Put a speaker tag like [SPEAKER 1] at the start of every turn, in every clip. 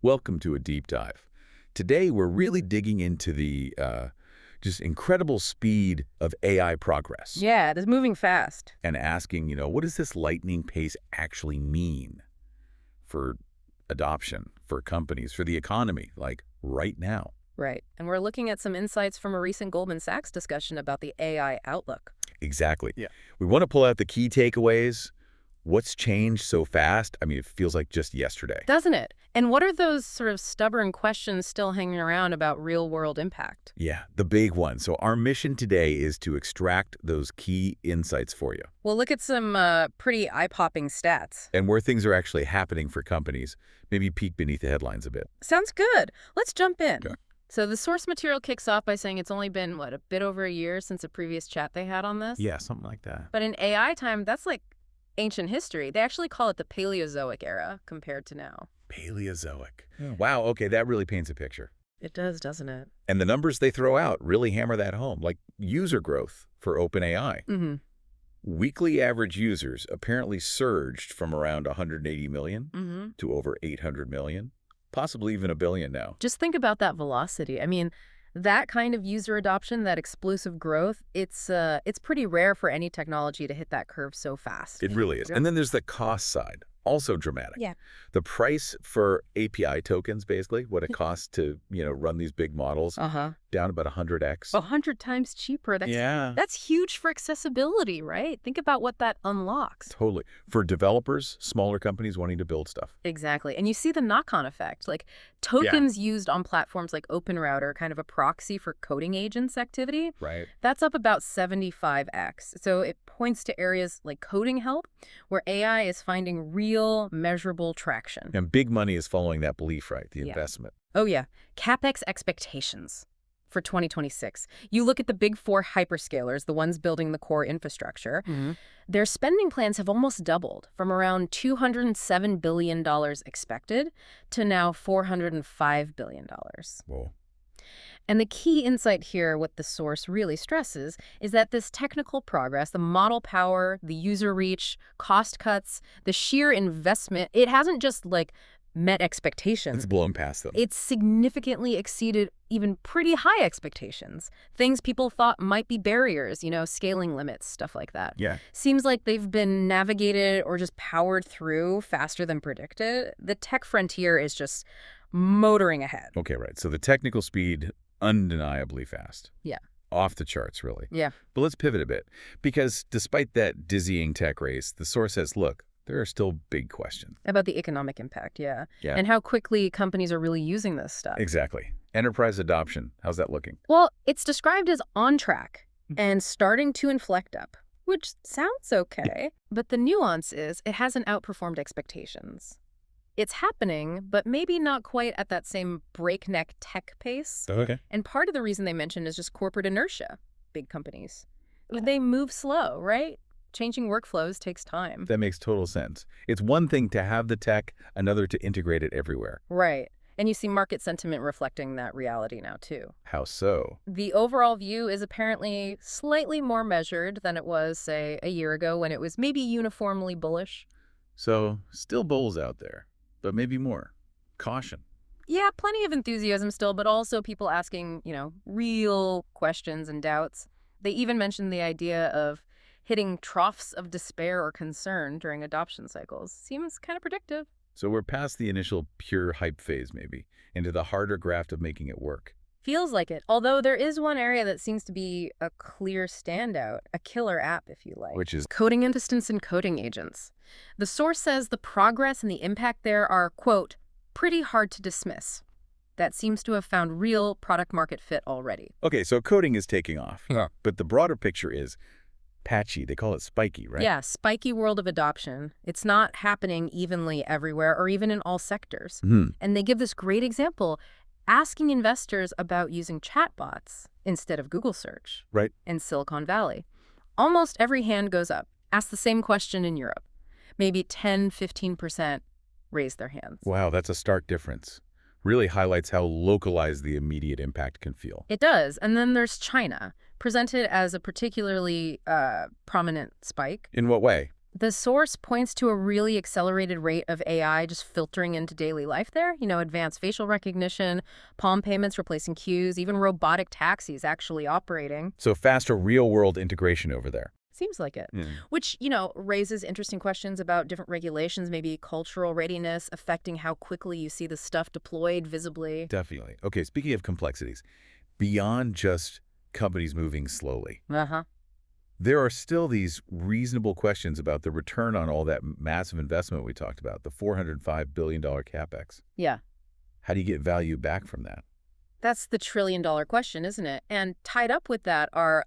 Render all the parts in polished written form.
[SPEAKER 1] Welcome to a deep dive. Today, we're really digging into the just incredible speed of AI progress
[SPEAKER 2] Yeah, it's moving fast.
[SPEAKER 1] and asking, what does this lightning pace actually mean for adoption, for companies, for the economy, like right now?
[SPEAKER 2] Right. And we're looking at some insights from a recent Goldman Sachs discussion about the AI outlook.
[SPEAKER 1] Exactly.
[SPEAKER 3] Yeah.
[SPEAKER 1] We want to pull out the key takeaways. What's changed so fast? I mean, it feels like just yesterday.
[SPEAKER 2] Doesn't it? And what are those sort of stubborn questions still hanging around about real-world impact?
[SPEAKER 1] Yeah, the big one. So our mission today is to extract those key insights for you
[SPEAKER 2] We'll look at some pretty eye-popping stats.
[SPEAKER 1] and where things are actually happening for companies, maybe peek beneath the headlines a bit.
[SPEAKER 2] Sounds good. Let's jump in.
[SPEAKER 1] Okay.
[SPEAKER 2] So the source material kicks off by saying it's only been, a bit over a year since a previous chat they had on this?
[SPEAKER 3] Yeah, something like that.
[SPEAKER 2] But in AI time, that's like ancient history. They actually call it the Paleozoic era compared to now.
[SPEAKER 1] Paleozoic.
[SPEAKER 3] Yeah.
[SPEAKER 1] Wow, okay, that really paints a picture.
[SPEAKER 2] It does, doesn't it?
[SPEAKER 1] And the numbers they throw out really hammer that home, like user growth for OpenAI.
[SPEAKER 2] Mm-hmm.
[SPEAKER 1] Weekly average users apparently surged from around 180 million
[SPEAKER 2] Mm-hmm.
[SPEAKER 1] to over 800 million, possibly even a billion now.
[SPEAKER 2] Just think about that velocity. I mean, that kind of user adoption, that explosive growth, it's pretty rare for any technology to hit that curve so fast.
[SPEAKER 1] It really is.
[SPEAKER 2] Yeah.
[SPEAKER 1] And then there's the cost side, also dramatic.
[SPEAKER 2] Yeah.
[SPEAKER 1] The price for API tokens, basically, what it costs to, run these big models,
[SPEAKER 2] Uh-huh.
[SPEAKER 1] down about 100x.
[SPEAKER 2] 100 times cheaper. That's huge for accessibility, right? Think about what that unlocks.
[SPEAKER 1] Totally. For developers, smaller companies wanting to build stuff.
[SPEAKER 2] Exactly. And you see the knock-on effect. Like tokens used on platforms like OpenRouter, kind of a proxy for coding agents activity,
[SPEAKER 1] Right.
[SPEAKER 2] that's up about 75x. So it points to areas like coding help, where AI is finding real, measurable traction.
[SPEAKER 1] And big money is following that belief, right? The
[SPEAKER 2] Yeah.
[SPEAKER 1] investment.
[SPEAKER 2] Oh yeah, CapEx expectations for 2026. You look at the big four hyperscalers, the ones building the core infrastructure, their spending plans have almost doubled from around $207 billion expected to now $405 billion.
[SPEAKER 1] Whoa.
[SPEAKER 2] And the key insight here, what the source really stresses, is that this technical progress, the model power, the user reach, cost cuts, the sheer investment, it hasn't just met expectations.
[SPEAKER 1] It's blown past them.
[SPEAKER 2] It's significantly exceeded even pretty high expectations. Things people thought might be barriers, scaling limits, stuff like that.
[SPEAKER 1] Yeah.
[SPEAKER 2] Seems like they've been navigated or just powered through faster than predicted. The tech frontier is just motoring ahead.
[SPEAKER 1] Okay, right. So the technical speed, undeniably fast.
[SPEAKER 2] Yeah.
[SPEAKER 1] Off the charts, really.
[SPEAKER 2] Yeah.
[SPEAKER 1] But let's pivot a bit. Because despite that dizzying tech race, the source says, look, there are still big questions.
[SPEAKER 2] About the economic impact, yeah.
[SPEAKER 1] Yeah.
[SPEAKER 2] And how quickly companies are really using this stuff.
[SPEAKER 1] Exactly. Enterprise adoption, how's that looking?
[SPEAKER 2] Well, it's described as on track and starting to inflect up, which sounds okay. But the nuance is it hasn't outperformed expectations. It's happening, but maybe not quite at that same breakneck tech pace.
[SPEAKER 1] Okay.
[SPEAKER 2] And part of the reason they mentioned is just corporate inertia, big companies. They move slow, right? Changing workflows takes time.
[SPEAKER 1] That makes total sense. It's one thing to have the tech, another to integrate it everywhere.
[SPEAKER 2] Right. And you see market sentiment reflecting that reality now, too.
[SPEAKER 1] How so?
[SPEAKER 2] The overall view is apparently slightly more measured than it was, say, a year ago when it was maybe uniformly bullish.
[SPEAKER 1] So, still bulls out there, but maybe more. Caution.
[SPEAKER 2] Yeah, plenty of enthusiasm still, but also people asking, real questions and doubts. They even mentioned the idea of hitting troughs of despair or concern during adoption cycles. Seems kind of predictive.
[SPEAKER 1] So we're past the initial pure hype phase, maybe, into the harder graft of making it work.
[SPEAKER 2] Feels like it. Although there is one area that seems to be a clear standout, a killer app, if you like.
[SPEAKER 1] Which is
[SPEAKER 2] coding assistants and coding agents. The source says the progress and the impact there are, quote, pretty hard to dismiss. That seems to have found real product market fit already.
[SPEAKER 1] Okay, so coding is taking off.
[SPEAKER 3] Yeah.
[SPEAKER 1] But the broader picture is patchy. They call it spiky, right?
[SPEAKER 2] Yeah, spiky world of adoption. It's not happening evenly everywhere or even in all sectors.
[SPEAKER 1] Hmm.
[SPEAKER 2] And they give this great example, asking investors about using chatbots instead of Google search.
[SPEAKER 1] Right.
[SPEAKER 2] In Silicon Valley. Almost every hand goes up. Ask the same question in Europe. Maybe 10, 15% raise their hands.
[SPEAKER 1] Wow, that's a stark difference. Really highlights how localized the immediate impact can feel.
[SPEAKER 2] It does. And then there's China, presented as a particularly prominent spike.
[SPEAKER 1] In what way?
[SPEAKER 2] The source points to a really accelerated rate of AI just filtering into daily life there. Advanced facial recognition, palm payments replacing queues, even robotic taxis actually operating.
[SPEAKER 1] So faster real-world integration over there.
[SPEAKER 2] Seems like it. Which, raises interesting questions about different regulations, maybe cultural readiness affecting how quickly you see the stuff deployed visibly.
[SPEAKER 1] Definitely. Okay, speaking of complexities, beyond just companies moving slowly, there are still these reasonable questions about the return on all that massive investment we talked about, the $405 billion CapEx.
[SPEAKER 2] Yeah.
[SPEAKER 1] How do you get value back from that?
[SPEAKER 2] That's the trillion-dollar question, isn't it? And tied up with that are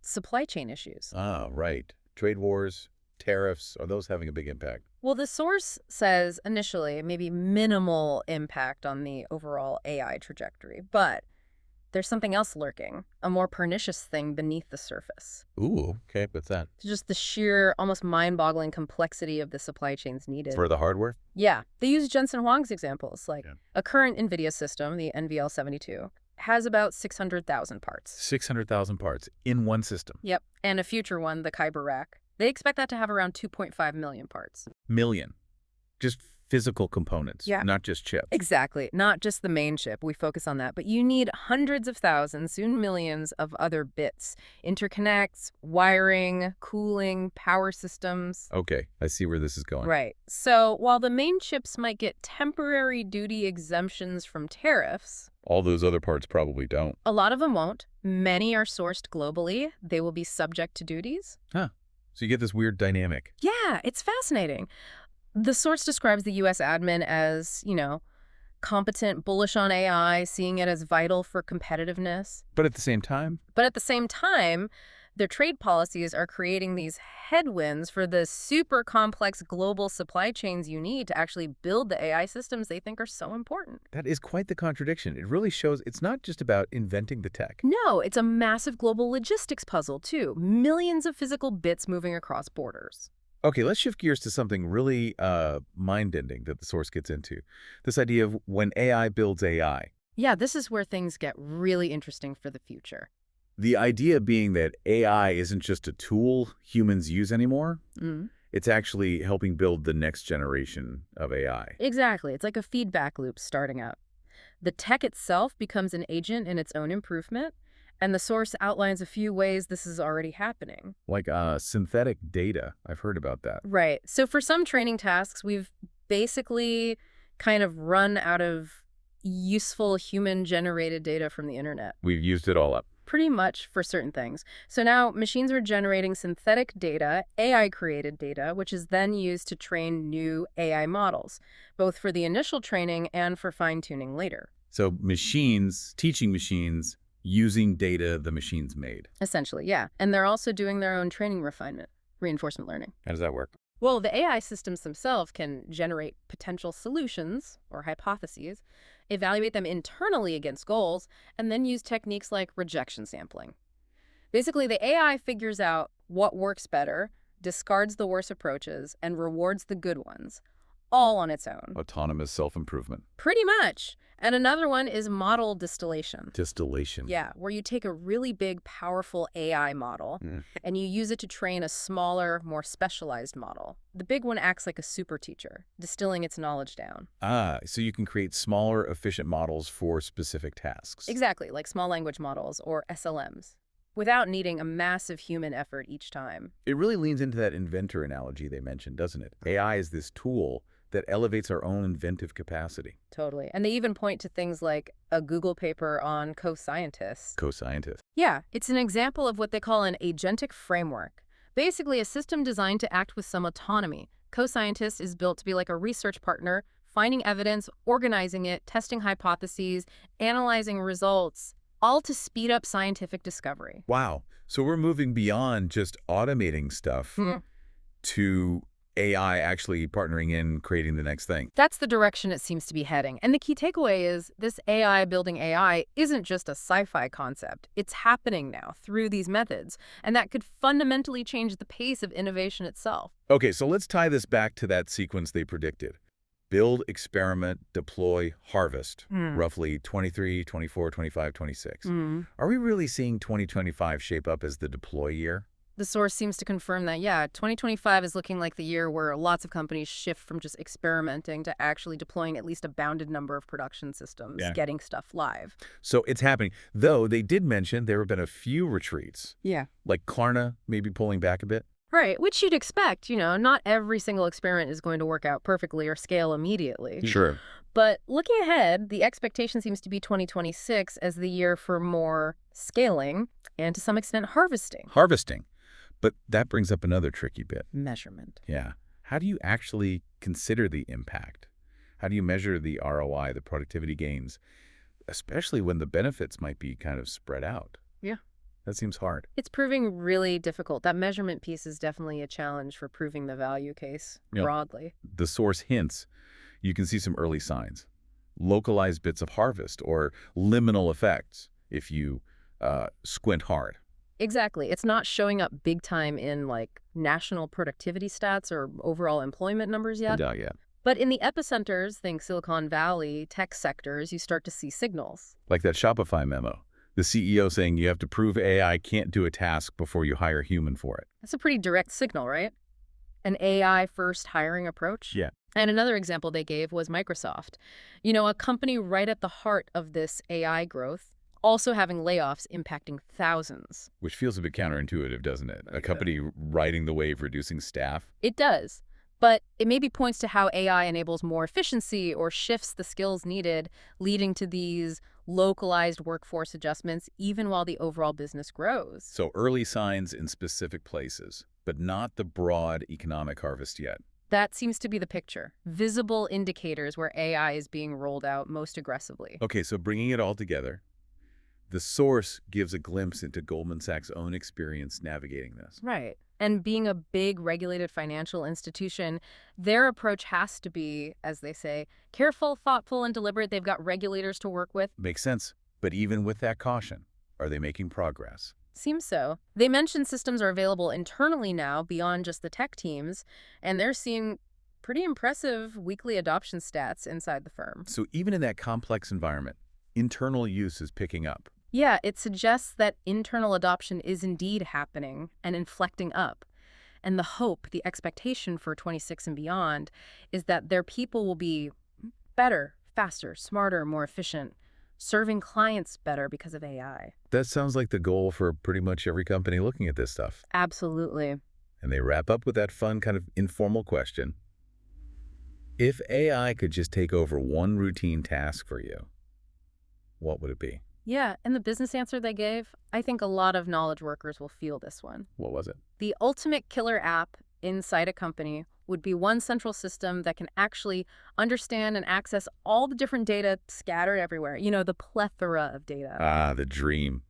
[SPEAKER 2] supply chain issues.
[SPEAKER 1] Ah, right. Trade wars, tariffs, are those having a big impact?
[SPEAKER 2] Well, the source says initially maybe minimal impact on the overall AI trajectory, but there's something else lurking, a more pernicious thing beneath the surface.
[SPEAKER 1] Ooh, okay, what's that?
[SPEAKER 2] It's just the sheer, almost mind-boggling complexity of the supply chains needed.
[SPEAKER 1] For the hardware?
[SPEAKER 2] Yeah. They use Jensen Huang's examples, like a current NVIDIA system, the NVL72, has about 600,000 parts.
[SPEAKER 1] 600,000 parts in one system.
[SPEAKER 2] Yep. And a future one, the Kyber rack, they expect that to have around 2.5 million parts.
[SPEAKER 1] Million. Just physical components, not just chips.
[SPEAKER 2] Exactly. Not just the main chip. We focus on that. But you need hundreds of thousands, soon millions of other bits. Interconnects, wiring, cooling, power systems.
[SPEAKER 1] Okay, I see where this is going.
[SPEAKER 2] Right. So while the main chips might get temporary duty exemptions from tariffs,
[SPEAKER 1] all those other parts probably don't.
[SPEAKER 2] A lot of them won't. Many are sourced globally. They will be subject to duties.
[SPEAKER 1] Huh. So you get this weird dynamic.
[SPEAKER 2] Yeah, it's fascinating. The source describes the U.S. admin as, competent, bullish on AI, seeing it as vital for competitiveness.
[SPEAKER 1] But at the same time?
[SPEAKER 2] But at the same time, their trade policies are creating these headwinds for the super complex global supply chains you need to actually build the AI systems they think are so important.
[SPEAKER 1] That is quite the contradiction. It really shows it's not just about inventing the tech.
[SPEAKER 2] No, it's a massive global logistics puzzle, too. Millions of physical bits moving across borders.
[SPEAKER 1] Okay, let's shift gears to something really mind-bending that the source gets into. This idea of when AI builds AI.
[SPEAKER 2] Yeah, this is where things get really interesting for the future.
[SPEAKER 1] The idea being that AI isn't just a tool humans use anymore. It's actually helping build the next generation of AI.
[SPEAKER 2] Exactly. It's like a feedback loop starting up. The tech itself becomes an agent in its own improvement, and the source outlines a few ways this is already happening.
[SPEAKER 1] Like synthetic data. I've heard about that.
[SPEAKER 2] Right. So for some training tasks, we've basically kind of run out of useful human-generated data from the internet.
[SPEAKER 1] We've used it all up.
[SPEAKER 2] Pretty much for certain things. So now machines are generating synthetic data, AI-created data, which is then used to train new AI models, both for the initial training and for fine-tuning later.
[SPEAKER 1] So machines, teaching machines, using data the machines made.
[SPEAKER 2] Essentially, yeah. And they're also doing their own training refinement, reinforcement learning.
[SPEAKER 1] How does that work?
[SPEAKER 2] Well, the AI systems themselves can generate potential solutions or hypotheses, evaluate them internally against goals, and then use techniques like rejection sampling. Basically, the AI figures out what works better, discards the worst approaches, and rewards the good ones, all on its own.
[SPEAKER 1] Autonomous self-improvement.
[SPEAKER 2] Pretty much. And another one is model distillation.
[SPEAKER 1] Distillation.
[SPEAKER 2] Yeah, where you take a really big, powerful AI model and you use it to train a smaller, more specialized model. The big one acts like a super teacher, distilling its knowledge down.
[SPEAKER 1] Ah, so you can create smaller, efficient models for specific tasks.
[SPEAKER 2] Exactly, like small language models or SLMs, without needing a massive human effort each time.
[SPEAKER 1] It really leans into that inventor analogy they mentioned, doesn't it? AI is this tool that elevates our own inventive capacity.
[SPEAKER 2] Totally. And they even point to things like a Google paper on co-scientists.
[SPEAKER 1] Co-scientists.
[SPEAKER 2] Yeah, it's an example of what they call an agentic framework. Basically, a system designed to act with some autonomy. Co-scientist is built to be like a research partner, finding evidence, organizing it, testing hypotheses, analyzing results, all to speed up scientific discovery.
[SPEAKER 1] Wow. So we're moving beyond just automating stuff to AI actually partnering in, creating the next thing.
[SPEAKER 2] That's the direction it seems to be heading. And the key takeaway is this AI building AI isn't just a sci-fi concept. It's happening now through these methods. And that could fundamentally change the pace of innovation itself.
[SPEAKER 1] Okay, so let's tie this back to that sequence they predicted. Build, experiment, deploy, harvest. Roughly 23, 24, 25, 26. Are we really seeing 2025 shape up as the deploy year?
[SPEAKER 2] The source seems to confirm that, yeah, 2025 is looking like the year where lots of companies shift from just experimenting to actually deploying at least a bounded number of production systems, getting stuff live.
[SPEAKER 1] So it's happening. Though they did mention there have been a few retreats.
[SPEAKER 2] Yeah.
[SPEAKER 1] Like Klarna maybe pulling back a bit.
[SPEAKER 2] Right, which you'd expect. Not every single experiment is going to work out perfectly or scale immediately.
[SPEAKER 1] Sure.
[SPEAKER 2] But looking ahead, the expectation seems to be 2026 as the year for more scaling and to some extent harvesting.
[SPEAKER 1] Harvesting. But that brings up another tricky bit.
[SPEAKER 2] Measurement.
[SPEAKER 1] Yeah. How do you actually consider the impact? How do you measure the ROI, the productivity gains, especially when the benefits might be kind of spread out?
[SPEAKER 2] Yeah.
[SPEAKER 1] That seems hard.
[SPEAKER 2] It's proving really difficult. That measurement piece is definitely a challenge for proving the value case broadly.
[SPEAKER 1] The source hints you can see some early signs. Localized bits of harvest or liminal effects if you squint hard.
[SPEAKER 2] Exactly. It's not showing up big time in national productivity stats or overall employment numbers yet.
[SPEAKER 1] Yeah.
[SPEAKER 2] But in the epicenters, think Silicon Valley, tech sectors, you start to see signals.
[SPEAKER 1] Like that Shopify memo. The CEO saying you have to prove AI can't do a task before you hire a human for it.
[SPEAKER 2] That's a pretty direct signal, right? An AI-first hiring approach.
[SPEAKER 1] Yeah.
[SPEAKER 2] And another example they gave was Microsoft. A company right at the heart of this AI growth, also having layoffs impacting thousands.
[SPEAKER 1] Which feels a bit counterintuitive, doesn't it? A company riding the wave, reducing staff.
[SPEAKER 2] It does. But it maybe points to how AI enables more efficiency or shifts the skills needed, leading to these localized workforce adjustments even while the overall business grows.
[SPEAKER 1] So early signs in specific places, but not the broad economic harvest yet.
[SPEAKER 2] That seems to be the picture. Visible indicators where AI is being rolled out most aggressively.
[SPEAKER 1] Okay, so bringing it all together, the source gives a glimpse into Goldman Sachs' own experience navigating this.
[SPEAKER 2] Right. And being a big regulated financial institution, their approach has to be, as they say, careful, thoughtful, and deliberate. They've got regulators to work with.
[SPEAKER 1] Makes sense. But even with that caution, are they making progress?
[SPEAKER 2] Seems so. They mentioned systems are available internally now beyond just the tech teams, and they're seeing pretty impressive weekly adoption stats inside the firm.
[SPEAKER 1] So even in that complex environment, internal use is picking up.
[SPEAKER 2] Yeah, it suggests that internal adoption is indeed happening and inflecting up. And the hope, the expectation for 26 and beyond is that their people will be better, faster, smarter, more efficient, serving clients better because of AI.
[SPEAKER 1] That sounds like the goal for pretty much every company looking at this stuff.
[SPEAKER 2] Absolutely.
[SPEAKER 1] And they wrap up with that fun kind of informal question. If AI could just take over one routine task for you, what would it be?
[SPEAKER 2] Yeah, and the business answer they gave, I think a lot of knowledge workers will feel this one.
[SPEAKER 1] What was it?
[SPEAKER 2] The ultimate killer app inside a company would be one central system that can actually understand and access all the different data scattered everywhere. The plethora of data.
[SPEAKER 1] Ah, the dream.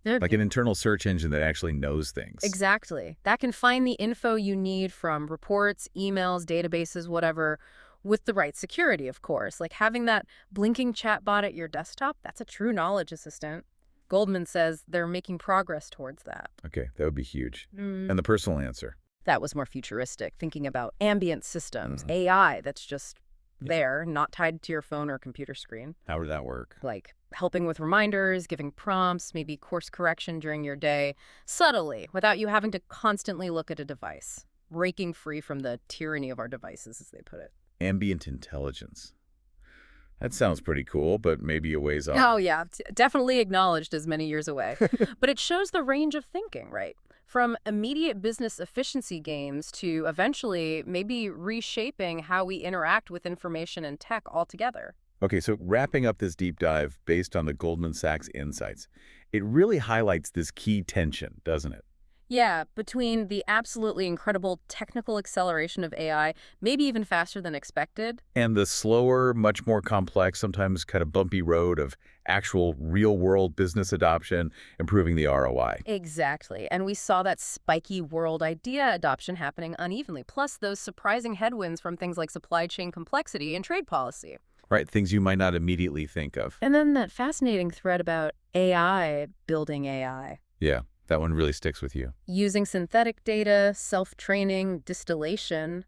[SPEAKER 1] Like an internal search engine that actually knows things.
[SPEAKER 2] Exactly. That can find the info you need from reports, emails, databases, whatever, with the right security, of course. Like having that blinking chatbot at your desktop, that's a true knowledge assistant. Goldman says they're making progress towards that.
[SPEAKER 1] Okay, that would be huge. And the personal answer?
[SPEAKER 2] That was more futuristic, thinking about ambient systems, AI that's just there, not tied to your phone or computer screen.
[SPEAKER 1] How would that work?
[SPEAKER 2] Like helping with reminders, giving prompts, maybe course correction during your day, subtly, without you having to constantly look at a device, breaking free from the tyranny of our devices, as they put it.
[SPEAKER 1] Ambient intelligence. That sounds pretty cool, but maybe a ways off.
[SPEAKER 2] Oh, yeah. Definitely acknowledged as many years away. But it shows the range of thinking, right? From immediate business efficiency gains to eventually maybe reshaping how we interact with information and tech altogether.
[SPEAKER 1] Okay, so wrapping up this deep dive based on the Goldman Sachs insights, it really highlights this key tension, doesn't it?
[SPEAKER 2] Yeah, between the absolutely incredible technical acceleration of AI, maybe even faster than expected.
[SPEAKER 1] And the slower, much more complex, sometimes kind of bumpy road of actual real-world business adoption, improving the ROI.
[SPEAKER 2] Exactly. And we saw that spiky world idea adoption happening unevenly, plus those surprising headwinds from things like supply chain complexity and trade policy.
[SPEAKER 1] Right, things you might not immediately think of.
[SPEAKER 2] And then that fascinating thread about AI building AI.
[SPEAKER 1] Yeah. That one really sticks with you.
[SPEAKER 2] Using synthetic data, self-training, distillation.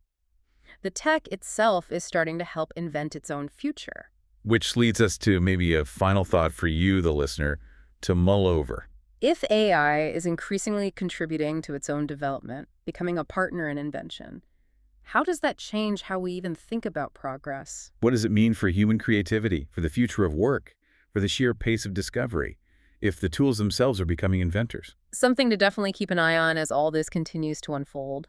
[SPEAKER 2] The tech itself is starting to help invent its own future.
[SPEAKER 1] Which leads us to maybe a final thought for you, the listener, to mull over.
[SPEAKER 2] If AI is increasingly contributing to its own development, becoming a partner in invention, how does that change how we even think about progress?
[SPEAKER 1] What does it mean for human creativity, for the future of work, for the sheer pace of discovery, if the tools themselves are becoming inventors?
[SPEAKER 2] Something to definitely keep an eye on as all this continues to unfold.